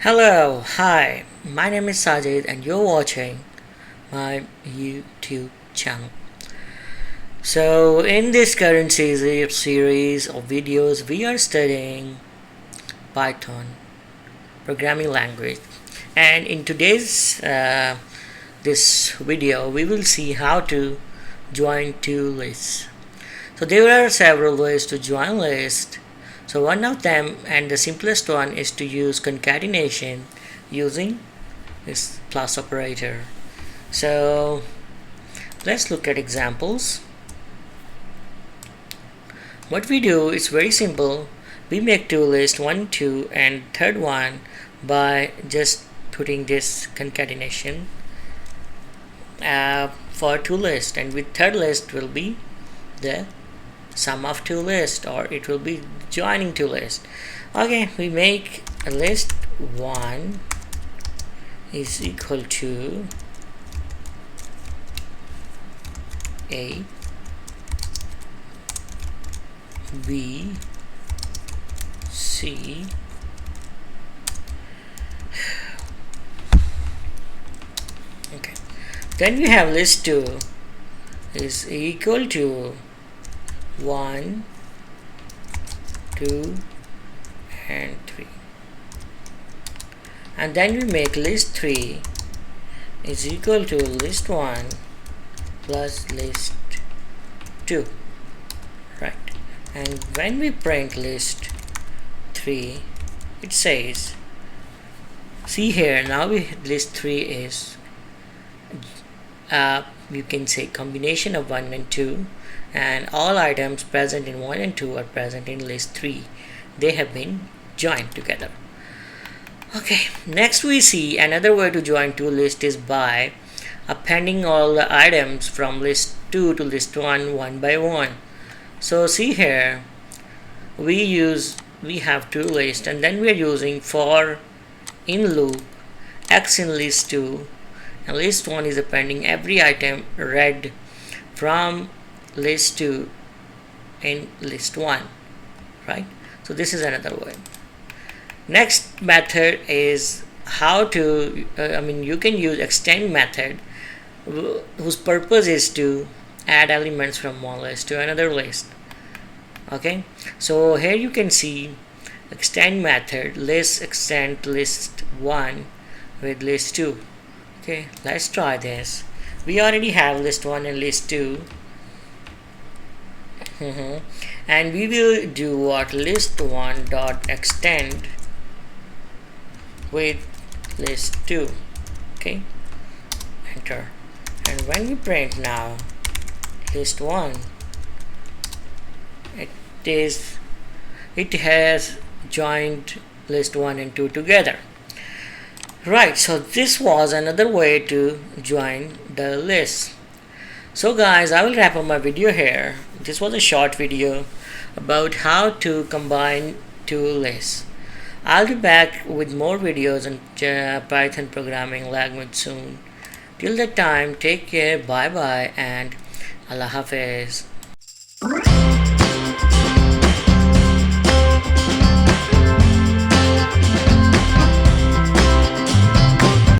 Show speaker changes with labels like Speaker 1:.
Speaker 1: Hello, hi, my name is Sajid and you're watching my YouTube channel. So in this current series of videos we are studying Python programming language, and in today's this video we will see how to join two lists. So there are several ways to join lists. So one of them, and the simplest one, is to use concatenation using this plus operator. So let's look at examples. What we do is very simple. We make two lists, 1, 2, and third one by just putting this concatenation for two lists, and with third list will be the sum of two lists, or it will be joining two lists. Okay, we make a list 1 is equal to A, B, C, okay. Then we have list 2 is equal to 1, 2, and 3. And then we make list 3 is equal to list 1 plus list 2, right? And when we print list 3, it says, see here, now list 3 is you can say combination of 1 and 2, and all items present in 1 and 2 are present in list 3. They have been joined together. Okay, next we see another way to join two lists is by appending all the items from list 2 to list 1 one by one. So see here, we have two lists, and then we are using for in loop x in list 2, and list 1 is appending every item read from list 2 in list 1, right? So this is another way. Next method is how to you can use extend method, whose purpose is to add elements from one list to another list. Okay, so here you can see extend method list extend list 1 with list 2. Okay, let's try this. We already have list 1 and list 2. And we will do what, list 1 dot extend with list 2. Okay, enter. And when we print now list 1, it has joined list 1 and 2 together, right? So this was another way to join the list. So guys, I will wrap up my video here. This was a short video about how to combine two lists. I'll be back with more videos on Python programming language soon. Till that time, take care, bye bye, and Allah Hafiz.